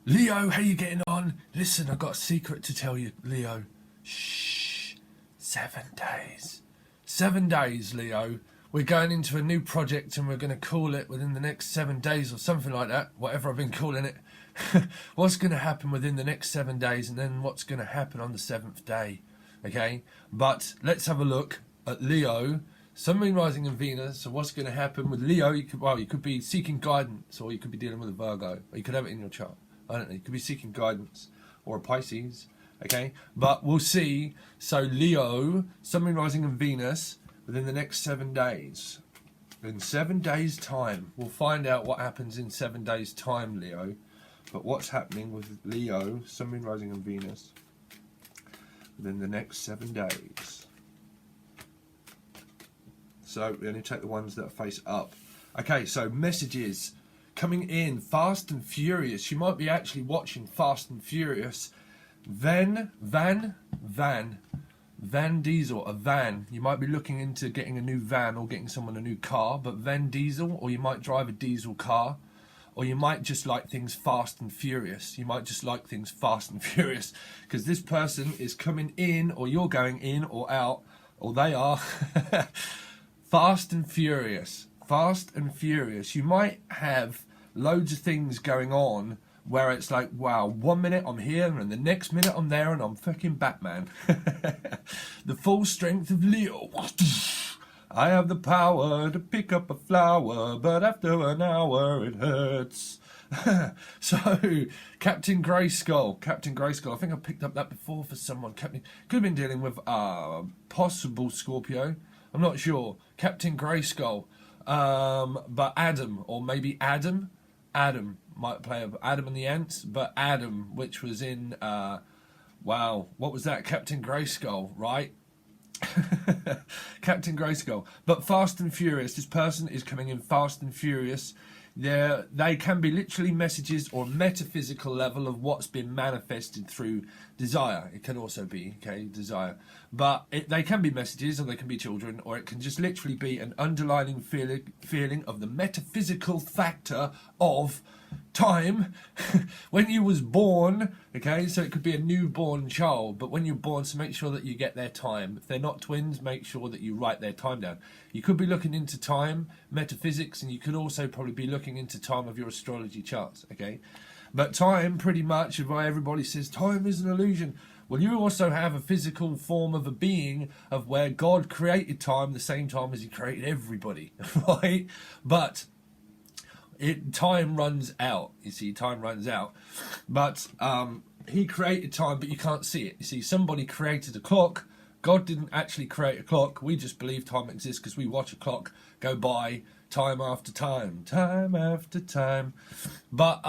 Leo, how you getting on? Listen, I've got a secret to tell you, Leo. Shh. 7 days. 7 days, Leo. We're going into a new project and we're going to call it within the next 7 days or something like that, whatever I've been calling it. What's going to happen within the next 7 days and then what's going to happen on the seventh day. Okay? But let's have a look at Leo, Sun, Moon, Rising and Venus. So what's going to happen with Leo? You could be seeking guidance, or you could be dealing with a Virgo, or you could have it in your chart. I don't know, you could be seeking guidance, or a Pisces, okay? But we'll see. So Leo, Sun, Moon, Rising and Venus within the next 7 days. In 7 days' time, we'll find out what happens in 7 days' time, Leo. But what's happening with Leo, Sun, Moon, Rising and Venus within the next 7 days. So we only take the ones that face up. Okay, so messages coming in fast and furious. You might be actually watching Fast and Furious. Van Diesel, a van. You might be looking into getting a new van or getting someone a new car, but Van Diesel, or you might drive a diesel car, or you might just like things fast and furious. You might just like things fast and furious because this person is coming in, or you're going in or out, or they are fast and furious. Fast and furious. You might have loads of things going on where it's like, wow, 1 minute I'm here and the next minute I'm there and I'm fucking Batman. The full strength of Leo. I have the power to pick up a flower, but after an hour it hurts. So, Captain Grayskull. I think I picked up that before for someone. Could have been dealing with possible Scorpio. I'm not sure. Captain Grayskull. But Adam, or maybe Adam might play Adam and the Ants, but Adam, which was in wow, what was that? Captain Grayskull, right? Captain Grayskull. But Fast and Furious, this person is coming in fast and furious. They can be literally messages or metaphysical level of what's been manifested through desire. It can also be, desire. But they can be messages, or they can be children, or it can just literally be an underlying feeling of the metaphysical factor of time when you was born, so it could be a newborn child, but when you're born, so make sure that you get their time. If they're not twins, make sure that you write their time down. You could be looking into time, metaphysics, and you could also probably be looking into time of your astrology charts, but time, pretty much, is why everybody says time is an illusion. Well, you also have a physical form of a being of where God created time the same time as he created everybody, right? But time runs out. You see, time runs out. But he created time, but you can't see it. You see, somebody created a clock. God didn't actually create a clock. We just believe time exists because we watch a clock go by time after time after time. But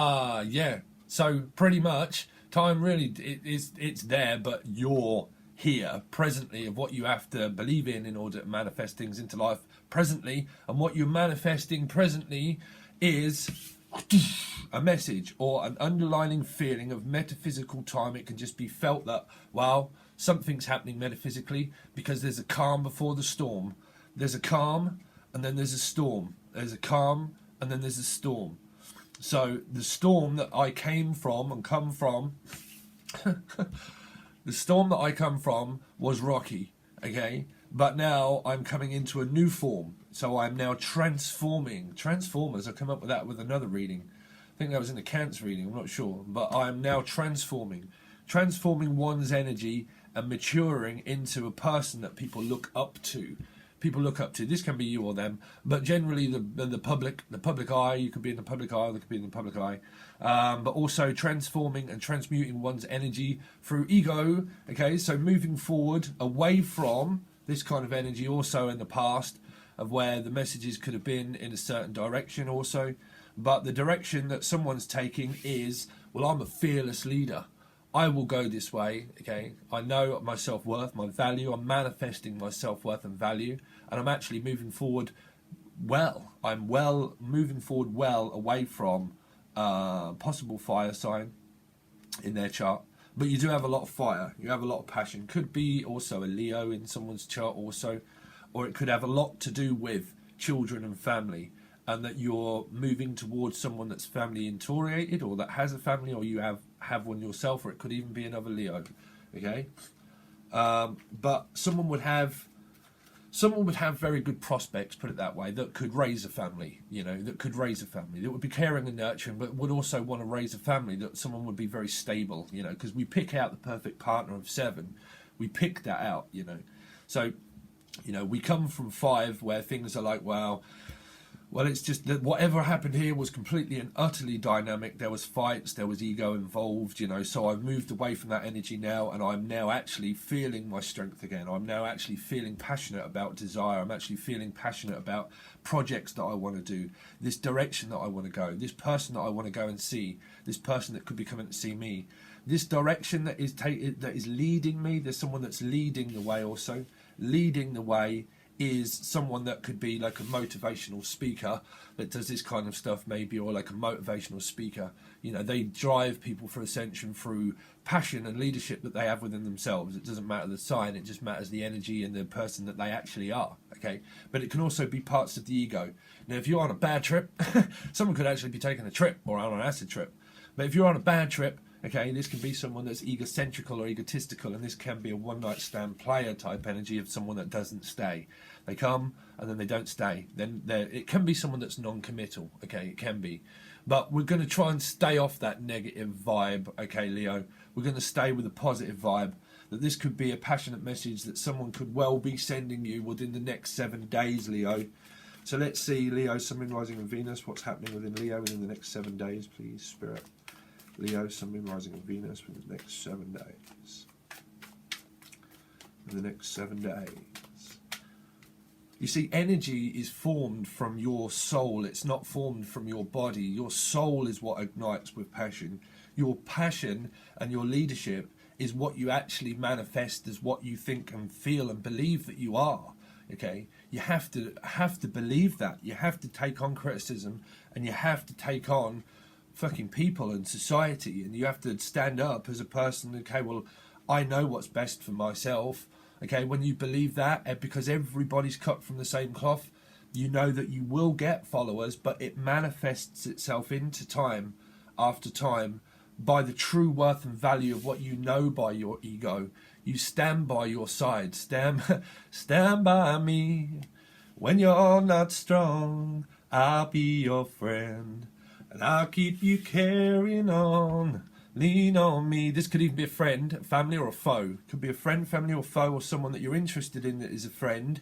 yeah, so pretty much time really it's there, but you're here presently of what you have to believe in order to manifest things into life presently, and what you're manifesting presently is a message or an underlying feeling of metaphysical time. It can just be felt that, wow, something's happening metaphysically, because there's a calm before the storm. There's a calm and then there's a storm. There's a calm and then there's a storm. So the storm that I came from and come from the storm that I come from was rocky, but now I'm coming into a new form. So I'm now transforming. Transformers, I come up with that with another reading. I think that was in the Cancer reading, I'm not sure. But I'm now transforming. Transforming one's energy and maturing into a person that people look up to. This can be you or them, but generally the public eye, you could be in the public eye, or they could be in the public eye. But also transforming and transmuting one's energy through ego, so moving forward away from this kind of energy also in the past, of where the messages could have been in a certain direction also, but the direction that someone's taking is, well, I'm a fearless leader. I will go this way, I know my self-worth, my value, I'm manifesting my self-worth and value, and I'm actually moving forward well. I'm moving forward well away from possible fire sign in their chart. But you do have a lot of fire, you have a lot of passion. Could be also a Leo in someone's chart also, or it could have a lot to do with children and family and that you're moving towards someone that's family orientated, or that has a family, or you have one yourself, or it could even be another Leo. Okay, but someone would have very good prospects, put it that way, that could raise a family, that would be caring and nurturing, but would also want to raise a family, that someone would be very stable, because we pick out the perfect partner of 7. We pick that out, So, we come from 5 where things are like, wow, well, it's just that whatever happened here was completely and utterly dynamic. There was fights, there was ego involved, so I've moved away from that energy now, and I'm now actually feeling my strength again. I'm now actually feeling passionate about desire. I'm actually feeling passionate about projects that I want to do, this direction that I want to go, this person that I want to go and see, this person that could be coming to see me, this direction that is leading me. There's someone that's leading the way also. Leading the way is someone that could be like a motivational speaker that does this kind of stuff maybe, or like a motivational speaker. They drive people for ascension through passion and leadership that they have within themselves. It doesn't matter the sign, it just matters the energy and the person that they actually are. Okay, but it can also be parts of the ego. Now, if you're on a bad trip, someone could actually be taking a trip or on an acid trip. But if you're on a bad trip, okay, this can be someone that's egocentrical or egotistical, and this can be a one-night stand player type energy of someone that doesn't stay. They come and then they don't stay. Then it can be someone that's non-committal. Okay, it can be, but we're going to try and stay off that negative vibe. Okay, Leo, we're going to stay with a positive vibe. That this could be a passionate message that someone could well be sending you within the next 7 days, Leo. So let's see, Leo, Sun, Moon, Rising and Venus. What's happening within Leo within the next 7 days, please, Spirit. Leo, Sun, Moon, Rising and Venus for the next 7 days. In the next 7 days. You see, energy is formed from your soul. It's not formed from your body. Your soul is what ignites with passion. Your passion and your leadership is what you actually manifest as what you think and feel and believe that you are. Okay, you have to believe that. You have to take on criticism, and you have to take on fucking people and society, and you have to stand up as a person. Okay, well, I know what's best for myself. Okay, when you believe that, because everybody's cut from the same cloth, you know that you will get followers, but it manifests itself into time after time by the true worth and value of what you know by your ego. You stand by your side. Stand by me. When you're not strong, I'll be your friend. And I'll keep you carrying on. Lean on me. This could even be a friend, a family, or a foe. It could be a friend, family, or foe, or someone that you're interested in that is a friend,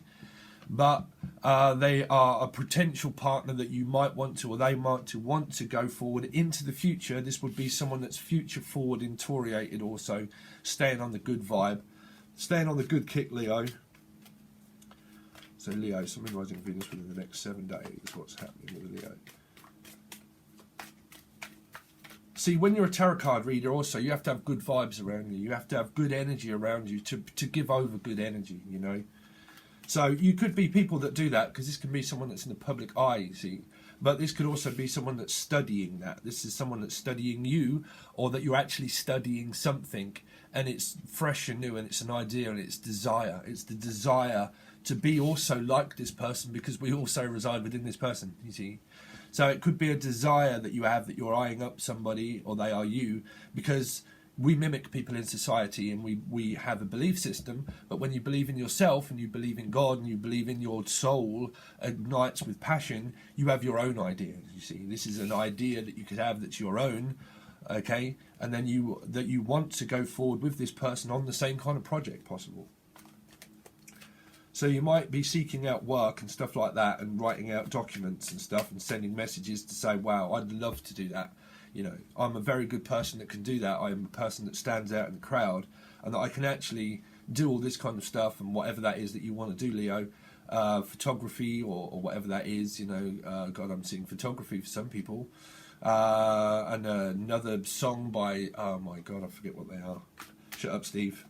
but they are a potential partner that you might want to, or they might want to go forward into the future. This would be someone that's future forward, orientated, also staying on the good vibe, staying on the good kick, Leo. So Leo, Sun, Moon, Rising Venus within the next 7 days. What's happening with Leo? See, when you're a tarot card reader also, you have to have good vibes around you. You have to have good energy around you to give over good energy, So you could be people that do that, because this can be someone that's in the public eye, you see. But this could also be someone that's studying that. This is someone that's studying you, or that you're actually studying something, and it's fresh and new, and it's an idea, and it's desire. It's the desire to be also like this person, because we also reside within this person, you see. So it could be a desire that you have, that you're eyeing up somebody, or they are you, because we mimic people in society, and we have a belief system. But when you believe in yourself, and you believe in God, and you believe in your soul ignites with passion, you have your own idea, you see. This is an idea that you could have that's your own, okay? And then you want to go forward with this person on the same kind of project possible. So you might be seeking out work and stuff like that, and writing out documents and stuff, and sending messages to say, wow, I'd love to do that. I'm a very good person that can do that. I am a person that stands out in the crowd, and that I can actually do all this kind of stuff, and whatever that is that you want to do, Leo. Photography or whatever that is, God, I'm seeing photography for some people. And another song by, oh my God, I forget what they are. Shut up, Steve.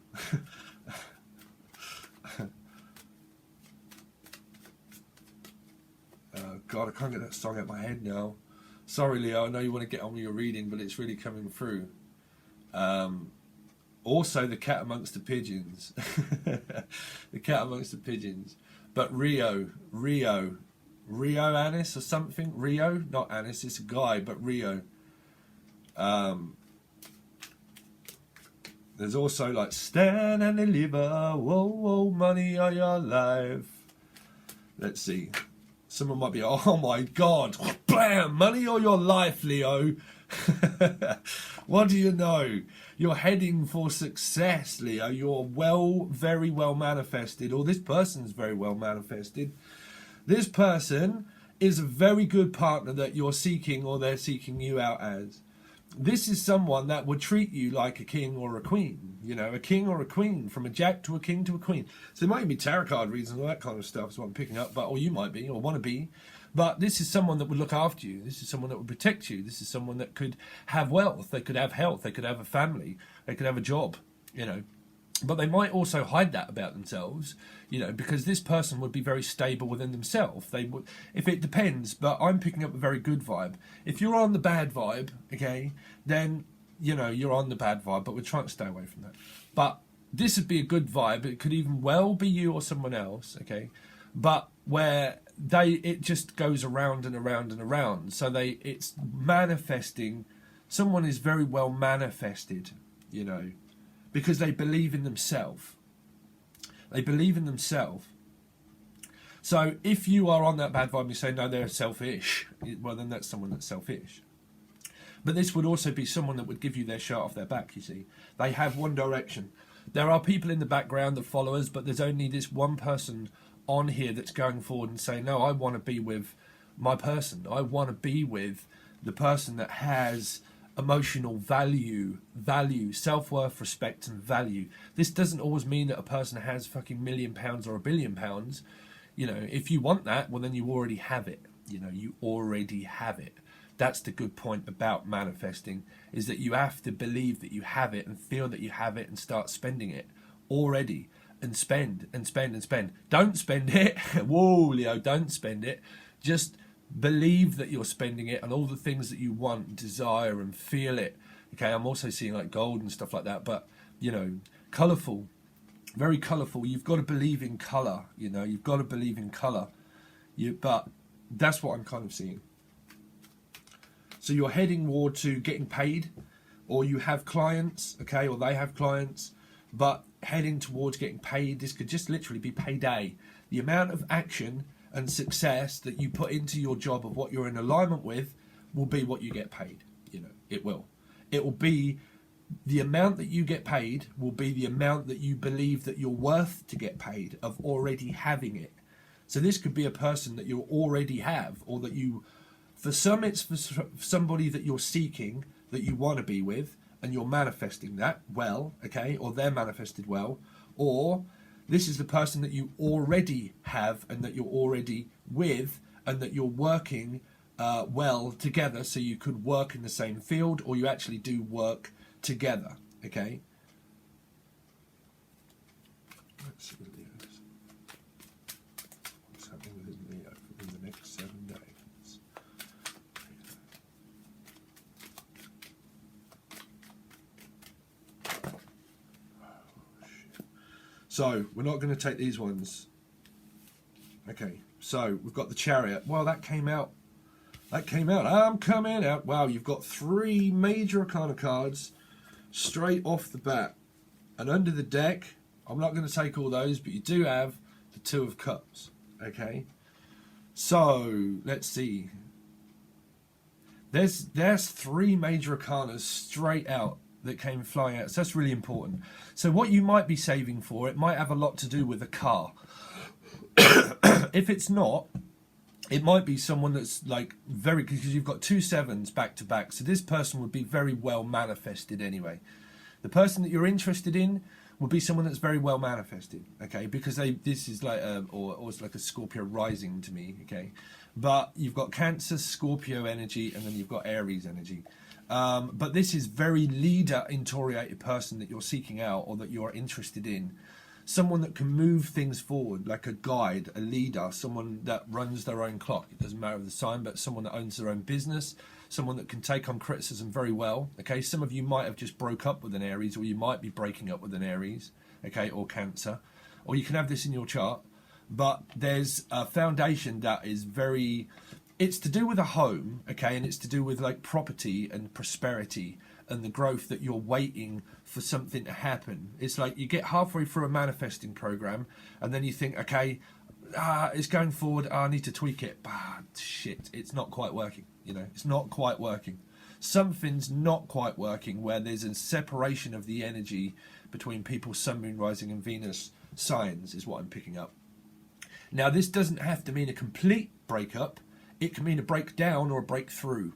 God, I can't get that song out of my head now. Sorry, Leo, I know you want to get on with your reading, but it's really coming through. Also, The Cat Amongst the Pigeons. The Cat Amongst the Pigeons. But Rio, Rio Anis or something. Rio, not Anis, it's a guy, but Rio. There's also like stand and deliver, whoa, whoa, money on your life. Let's see. Someone might be, oh my God, bam, money or your life, Leo. What do you know? You're heading for success, Leo. You're very well manifested, or this person's very well manifested. This person is a very good partner that you're seeking, or they're seeking you out as. This is someone that would treat you like a king or a queen, you know, a king or a queen, from a jack to a king to a queen. So there might even be tarot card reasons, all that kind of stuff is what I'm picking up, but or you might be, or want to be. But this is someone that would look after you. This is someone that would protect you. This is someone that could have wealth. They could have health. They could have a family. They could have a job, you know. But they might also hide that about themselves, you know, because this person would be very stable within themselves. They would, if it depends, but I'm picking up a very good vibe. If you're on the bad vibe, okay, then, you know, you're on the bad vibe, but we're trying to stay away from that. But this would be a good vibe. It could even well be you or someone else, okay, but where it just goes around and around and around. So it's manifesting. Someone is very well manifested, you know, because they believe in themselves. They believe in themselves. So if you are on that bad vibe and you say, no, they're selfish, well, then that's someone that's selfish. But this would also be someone that would give you their shirt off their back, you see. They have one direction. There are people in the background that follow us, but there's only this one person on here that's going forward and saying, no, I want to be with my person. I want to be with the person that has emotional value, self-worth, respect and value. This doesn't always mean that a person has fucking £1 million or £1 billion. You know, if you want that, well then you already have it. You know, you already have it. That's the good point about manifesting, is that you have to believe that you have it and feel that you have it and start spending it already, and spend and spend and spend. Don't spend it. Whoa, Leo, don't spend it. Just believe that you're spending it on all the things that you want, desire and feel it. Okay, I'm also seeing like gold and stuff like that, but, you know, colourful, very colourful. You've got to believe in colour, you know, you've got to believe in colour. But that's what I'm kind of seeing. So you're heading more to getting paid, or you have clients, okay, or they have clients, but heading towards getting paid. This could just literally be payday. The amount of action and success that you put into your job of what you're in alignment with will be what you get paid. You know, it will be the amount that you get paid will be the amount that you believe that you're worth to get paid, of already having it. So this could be a person that you already have, or that you, for some it's for somebody that you're seeking, that you want to be with, and you're manifesting that well, okay, or they're manifested well, or this is the person that you already have and that you're already with, and that you're working well together, so you could work in the same field, or you actually do work together, okay? Let's see what it is. What's happening within Leo in the next 7 days? So, we're not going to take these ones. Okay, so we've got the Chariot. Well, that came out. I'm coming out. Wow, you've got 3 major arcana cards straight off the bat. And under the deck, I'm not going to take all those, but you do have the 2 of Cups. Okay, so let's see. There's 3 major arcanas straight out that came flying out. So that's really important. So what you might be saving for, it might have a lot to do with a car. If it's not, it might be someone that's like very, because you've got 2 7s back to back. So this person would be very well manifested anyway. The person that you're interested in would be someone that's very well manifested, okay? Because this is like or it's like a Scorpio rising to me, okay? But you've got Cancer, Scorpio energy, and then you've got Aries energy. But this is very leader-oriented person that you're seeking out, or that you're interested in. Someone that can move things forward, like a guide, a leader, someone that runs their own clock. It doesn't matter the sign, but someone that owns their own business, someone that can take on criticism very well. Okay, some of you might have just broke up with an Aries, or you might be breaking up with an Aries, okay, or Cancer, or you can have this in your chart. but there's a foundation that is very, it's to do with a home, okay, and it's to do with like property and prosperity and the growth that you're waiting for something to happen. It's like you get halfway through a manifesting program and then you think, okay, it's going forward, I need to tweak it. Shit, it's not quite working, you know, it's not quite working. Something's not quite working where there's a separation of the energy between people's sun, moon, rising and Venus signs is what I'm picking up. Now, this doesn't have to mean a complete breakup. It can mean a breakdown or a breakthrough.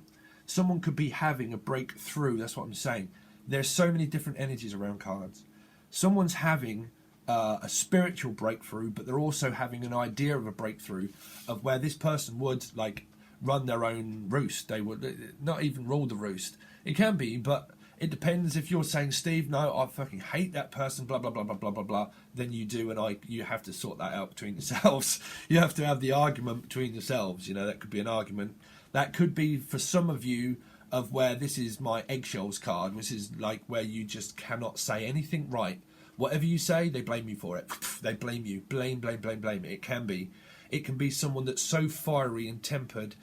Someone could be having a breakthrough. That's what I'm saying. There's so many different energies around cards. Someone's having a spiritual breakthrough, but they're also having an idea of a breakthrough of where this person would like run their own roost. They would not even rule the roost. It can be, but it depends. If you're saying, Steve, no, I fucking hate that person, blah, blah, blah, blah, blah, blah, blah, then you do, and you have to sort that out between yourselves. You have to have the argument between yourselves. You know, that could be an argument. That could be, for some of you, of where this is my eggshells card, which is like where you just cannot say anything right. Whatever you say, they blame you for it. They blame you. Blame, blame, blame, blame. It can be. It can be someone that's so fiery and tempered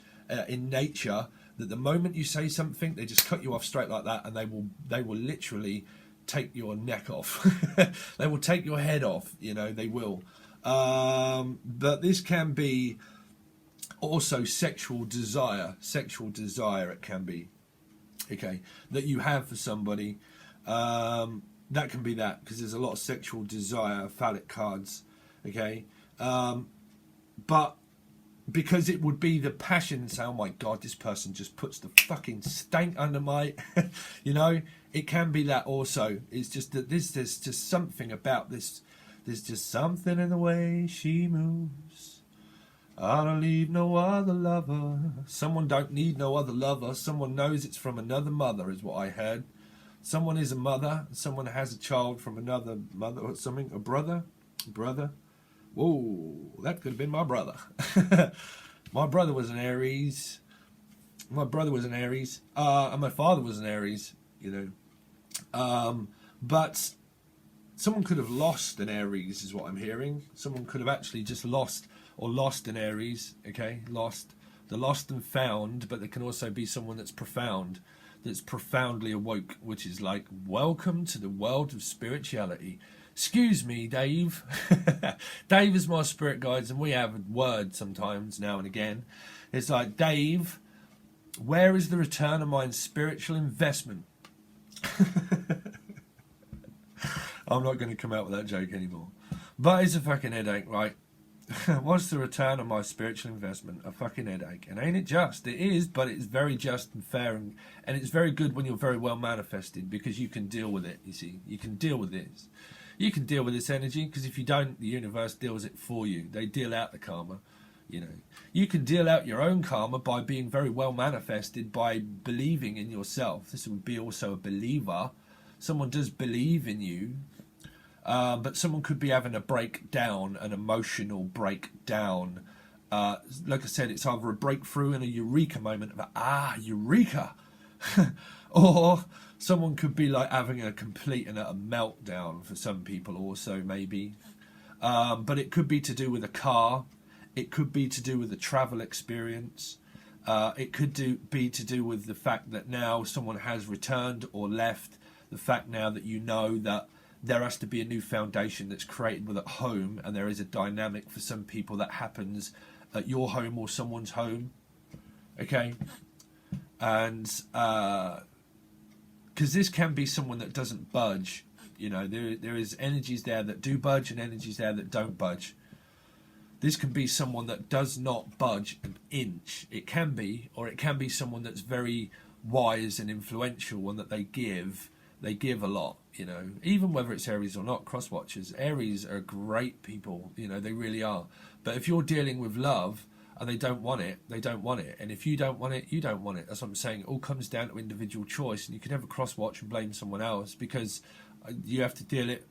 in nature that the moment you say something, they just cut you off straight like that, and they will literally take your neck off. They will take your head off. You know, they will. But this can be also sexual desire. Sexual desire, it can be. Okay, that you have for somebody. That can be that, because there's a lot of sexual desire, phallic cards. Okay, but because it would be the passion and say, oh my God, this person just puts the fucking stank under my, you know, it can be that also. It's just that there's just something about this. There's just something in the way she moves. I don't need no other lover. Someone don't need no other lover. Someone knows it's from another mother, is what I heard. Someone is a mother. Someone has a child from another mother or something. A brother. Whoa, that could have been my brother. My brother was an Aries. And my father was an Aries, you know. But someone could have lost an Aries, is what I'm hearing. Someone could have actually just lost an Aries, okay? The lost and found, but there can also be someone that's profound, that's profoundly awoke, which is like, welcome to the world of spirituality. Excuse me, Dave. Dave is my spirit guides, and we have a word sometimes now and again. It's like, Dave, where is the return of my spiritual investment? I'm not going to come out with that joke anymore. But it's a fucking headache, right? What's the return on my spiritual investment? A fucking headache. And ain't it just? It is, but it's very just and fair, and it's very good when you're very well manifested, because you can deal with it, you see. You can deal with this. You can deal with this energy, because if you don't, the universe deals it for you. They deal out the karma, you know. You can deal out your own karma by being very well manifested, by believing in yourself. This would be also a believer. Someone does believe in you. But someone could be having a breakdown, an emotional breakdown. Like I said, it's either a breakthrough and a eureka moment of, eureka! Or someone could be like having a complete and utter meltdown for some people also, maybe. But it could be to do with a car. It could be to do with a travel experience. It could be to do with the fact that now someone has returned or left. The fact now that you know that there has to be a new foundation that's created with at home, and there is a dynamic for some people that happens at your home or someone's home. Okay? And because this can be someone that doesn't budge. You know, there is energies there that do budge and energies there that don't budge. This can be someone that does not budge an inch. It can be, or it can be someone that's very wise and influential, and that they give a lot, you know, even whether it's Aries or not. Cross watchers, Aries are great people, you know, they really are. But if you're dealing with love and they don't want it, they don't want it. And if you don't want it, you don't want it. That's what I'm saying. It all comes down to individual choice, and you can never cross watch and blame someone else, because you have to deal it.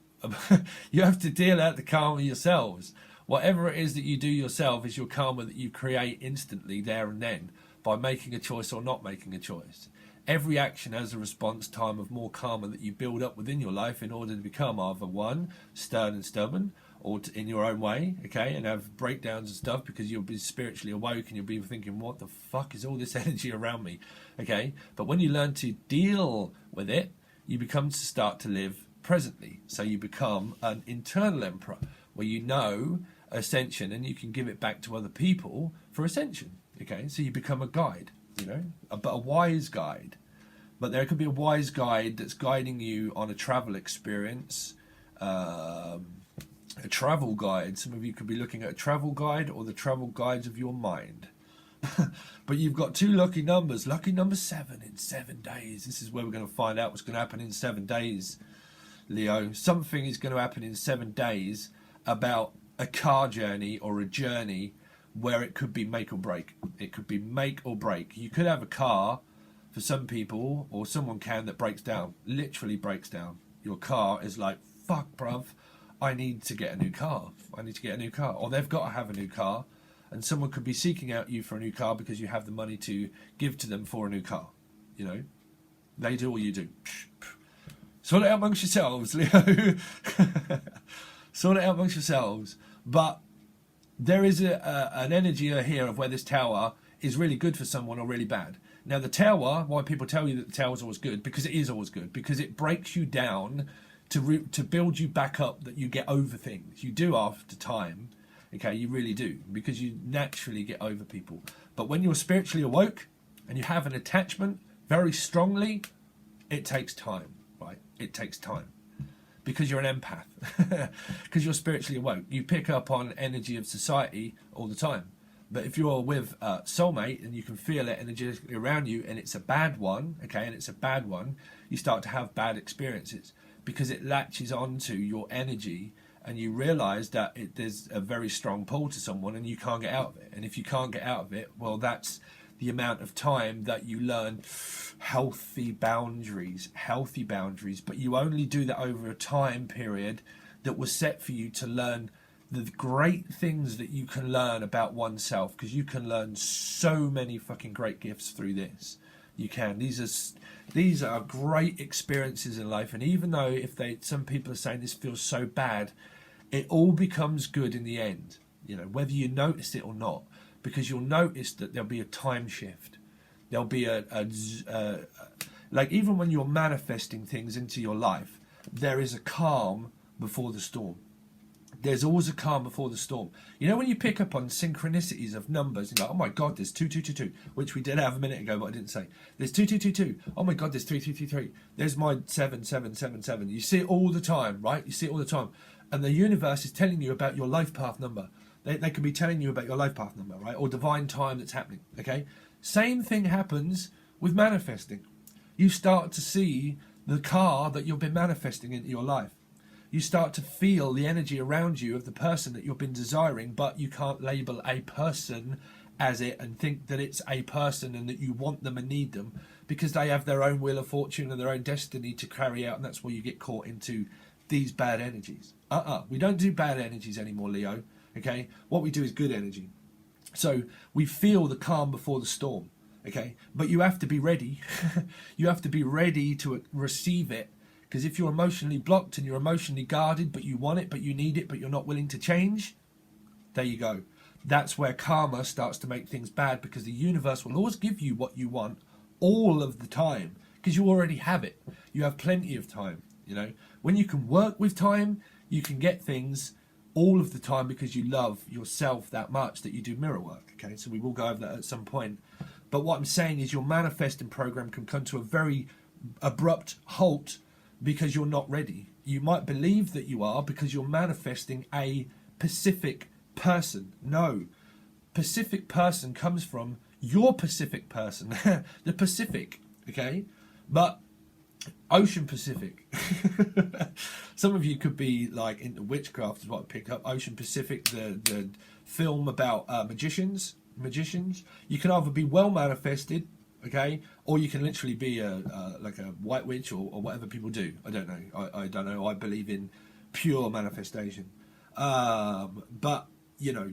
You have to deal out the karma yourselves. Whatever it is that you do yourself is your karma that you create instantly there and then by making a choice or not making a choice. Every action has a response time of more karma that you build up within your life in order to become either 1, stern and stubborn, or in your own way, okay, and have breakdowns and stuff because you'll be spiritually awoke and you'll be thinking, what the fuck is all this energy around me, okay? But when you learn to deal with it, you become to start to live presently. So you become an internal emperor where you know ascension and you can give it back to other people for ascension, okay? So you become a guide, you know, but a wise guide. But there could be a wise guide that's guiding you on a travel experience, a travel guide. Some of you could be looking at a travel guide or the travel guides of your mind. But you've got two lucky numbers. Lucky number 7 in 7 days. This is where we're going to find out what's going to happen in 7 days, Leo. Something is going to happen in 7 days about a car journey or a journey where it could be make or break. It could be make or break. You could have a car for some people, or someone can, that breaks down, literally breaks down. Your car is like, fuck, bruv, I need to get a new car. I need to get a new car. Or they've got to have a new car. And someone could be seeking out you for a new car because you have the money to give to them for a new car. You know, they do or you do. Sort it out amongst yourselves, Leo. Sort it out amongst yourselves. But there is an energy here of where this tower is really good for someone or really bad. Now, the tower, why people tell you that the tower is always good, because it is always good, because it breaks you down to build you back up, that you get over things. You do after time, okay, you really do, because you naturally get over people. But when you're spiritually awoke and you have an attachment very strongly, it takes time, right? It takes time. Because you're an empath, because you're spiritually awoke. You pick up on energy of society all the time. But if you're with a soulmate and you can feel it energetically around you and it's a bad one, okay, and it's a bad one, you start to have bad experiences because it latches onto your energy and you realise that there's a very strong pull to someone and you can't get out of it. And if you can't get out of it, well, that's the amount of time that you learn healthy boundaries, but you only do that over a time period that was set for you to learn the great things that you can learn about oneself, because you can learn so many fucking great gifts through this. You can. These are great experiences in life, and even though some people are saying this feels so bad, it all becomes good in the end. You know, whether you notice it or not, because you'll notice that there'll be a time shift. There'll be like even when you're manifesting things into your life, there is a calm before the storm. There's always a calm before the storm. You know, when you pick up on synchronicities of numbers, you're like, oh my God, there's 2222, which we did have a minute ago, but I didn't say. There's 2222. Oh my God, there's 3333. There's my 7777. You see it all the time, right? You see it all the time. And the universe is telling you about your life path number. They could be telling you about your life path number, right? Or divine time that's happening, okay? Same thing happens with manifesting. You start to see the car that you've been manifesting into your life. You start to feel the energy around you of the person that you've been desiring, but you can't label a person as it and think that it's a person and that you want them and need them, because they have their own wheel of fortune and their own destiny to carry out, and that's where you get caught into these bad energies. We don't do bad energies anymore, Leo, okay? What we do is good energy. So we feel the calm before the storm, okay? But you have to be ready. You have to be ready to receive it. Because if you're emotionally blocked and you're emotionally guarded, but you want it, but you need it, but you're not willing to change, there you go. That's where karma starts to make things bad, because the universe will always give you what you want all of the time, because you already have it. You have plenty of time, you know. When you can work with time, you can get things all of the time because you love yourself that much that you do mirror work, okay? So we will go over that at some point. But what I'm saying is your manifesting program can come to a very abrupt halt because you're not ready. You might believe that you are because you're manifesting a Pacific person. No. Pacific person comes from your Pacific person. The Pacific, okay? But Ocean Pacific. Some of you could be like into witchcraft is what I picked up. Ocean Pacific, the film about magicians. You can either be well manifested, okay, or you can literally be like a white witch or whatever people do. I don't know. I don't know. I believe in pure manifestation. But, you know,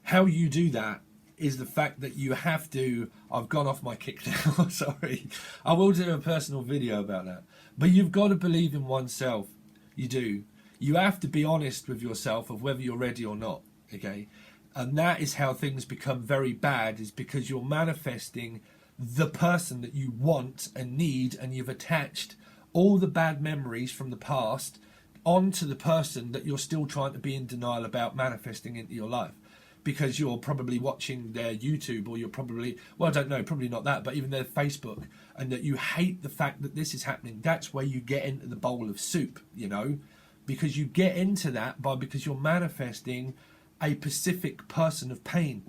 how you do that is the fact that you have to... I've gone off my kick now. Sorry. I will do a personal video about that. But you've got to believe in oneself. You do. You have to be honest with yourself of whether you're ready or not, okay? And that is how things become very bad, is because you're manifesting the person that you want and need, and you've attached all the bad memories from the past onto the person that you're still trying to be in denial about manifesting into your life. Because you're probably watching their YouTube, or you're probably, well, I don't know, probably not that, but even their Facebook, and that you hate the fact that this is happening. That's where you get into the bowl of soup, you know, because you get into that because you're manifesting a specific person of pain,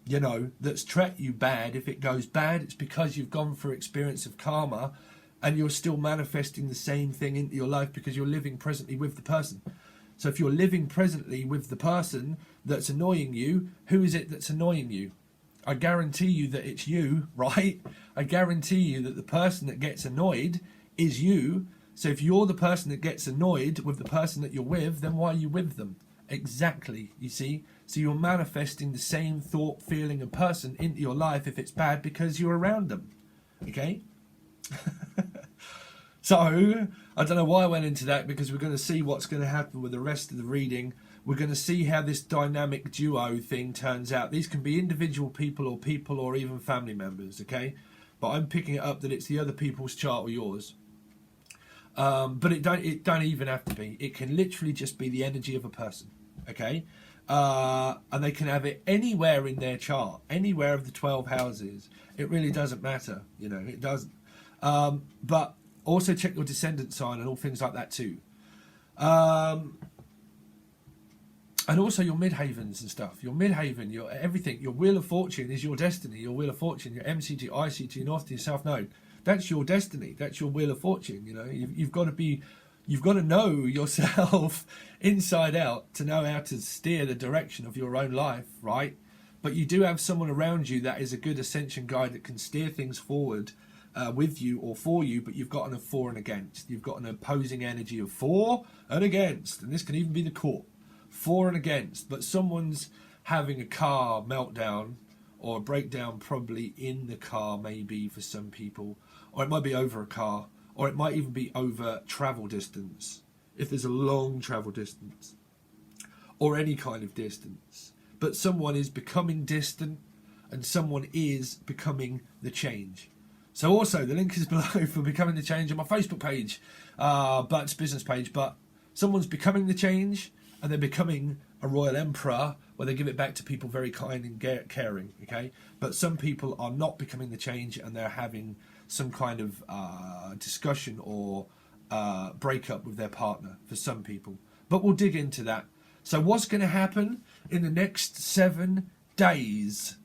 you know, that's treated you bad. If it goes bad, it's because you've gone through experience of karma, and you're still manifesting the same thing into your life because you're living presently with the person. So if you're living presently with the person that's annoying you, who is it that's annoying you? I guarantee you that it's you, right? I guarantee you that the person that gets annoyed is you. So if you're the person that gets annoyed with the person that you're with, then why are you with them? Exactly, you see? So you're manifesting the same thought, feeling, and person into your life if it's bad because you're around them, okay? So, I don't know why I went into that, because we're going to see what's going to happen with the rest of the reading. We're going to see how this dynamic duo thing turns out. These can be individual people or even family members, okay? But I'm picking it up that it's the other people's chart or yours. But it don't even have to be. It can literally just be the energy of a person, okay? And they can have it anywhere in their chart, anywhere of the 12 houses. It really doesn't matter, you know, it doesn't. But also check your descendant sign and all things like that too. And also your midhavens and stuff. Your midhaven, your everything, your wheel of fortune is your destiny. Your wheel of fortune, your MCT, ICT, North to your South Node. That's your destiny. That's your wheel of fortune. You know, you've got to know yourself inside out to know how to steer the direction of your own life, right? But you do have someone around you that is a good ascension guide that can steer things forward with you or for you, but you've got a for and against. You've got an opposing energy of for and against, and this can even be the court. For and against, but someone's having a car meltdown or a breakdown, probably in the car, maybe for some people, or it might be over a car, or it might even be over travel distance, if there's a long travel distance, or any kind of distance. But someone is becoming distant, and someone is becoming the change. So also, the link is below for becoming the change on my Facebook page, but it's business page. But someone's becoming the change, and they're becoming a royal emperor, where they give it back to people very kind and caring, okay? But some people are not becoming the change, and they're having some kind of discussion or breakup with their partner for some people. But we'll dig into that. So what's going to happen in the next 7 days?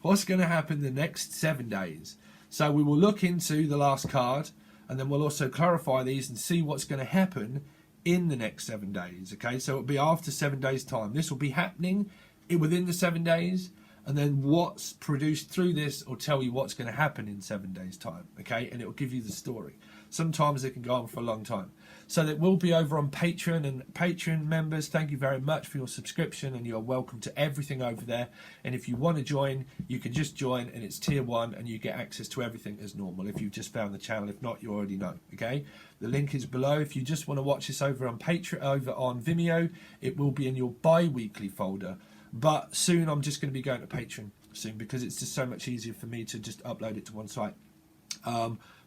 What's going to happen in the next 7 days? So we will look into the last card, and then we'll also clarify these and see what's going to happen in the next 7 days, okay? So it'll be after 7 days' time. This will be happening within the 7 days, and then what's produced through this will tell you what's going to happen in 7 days' time, okay? And it will give you the story. Sometimes it can go on for a long time. So that will be over on Patreon, and Patreon members, thank you very much for your subscription, and you're welcome to everything over there. And if you want to join, you can just join, and it's tier 1, and you get access to everything as normal if you've just found the channel. If not, you already know, okay? The link is below. If you just want to watch this over on Patreon, over on Vimeo, it will be in your bi-weekly folder. But soon I'm just going to be going to Patreon soon, because it's just so much easier for me to just upload it to one site.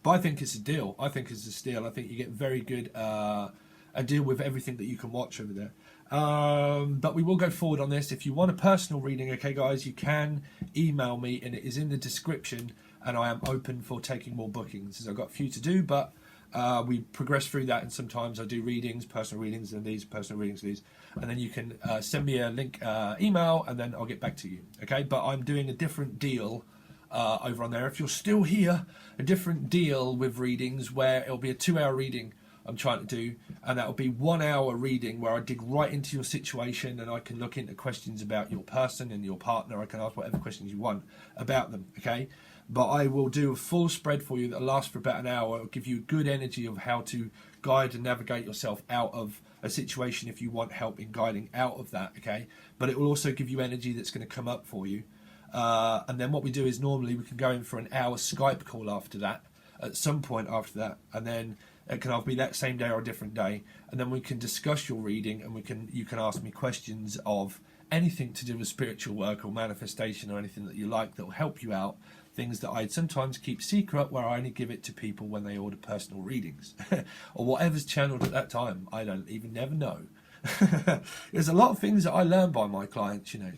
But I think it's a deal. I think it's a steal. I think you get very good a deal with everything that you can watch over there. But we will go forward on this. If you want a personal reading, okay, guys, you can email me, and it is in the description. And I am open for taking more bookings, as I've got a few to do. But we progress through that, and sometimes I do readings, personal readings, and these personal readings, these, and then you can send me a link, email, and then I'll get back to you. Okay, but I'm doing a different deal over on there. If you're still here, a different deal with readings where it'll be a 2-hour reading I'm trying to do, and that'll be 1 hour reading where I dig right into your situation, and I can look into questions about your person and your partner. I can ask whatever questions you want about them, okay? But I will do a full spread for you that'll last for about an hour. It'll give you good energy of how to guide and navigate yourself out of a situation if you want help in guiding out of that, okay? But it will also give you energy that's going to come up for you. And then what we do is normally we can go in for an hour Skype call after that, at some point after that, and then it can either be that same day or a different day, and then we can discuss your reading, and you can ask me questions of anything to do with spiritual work or manifestation or anything that you like that will help you out. Things that I sometimes keep secret, where I only give it to people when they order personal readings or whatever's channeled at that time. I don't even never know. There's a lot of things that I learn by my clients, you know.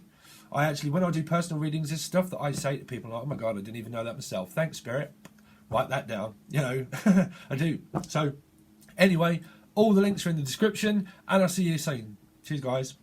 I actually, when I do personal readings, there's stuff that I say to people like, oh my God, I didn't even know that myself. Thanks, Spirit. Write that down, you know. I do. So anyway, all the links are in the description, and I'll see you soon. Cheers, guys.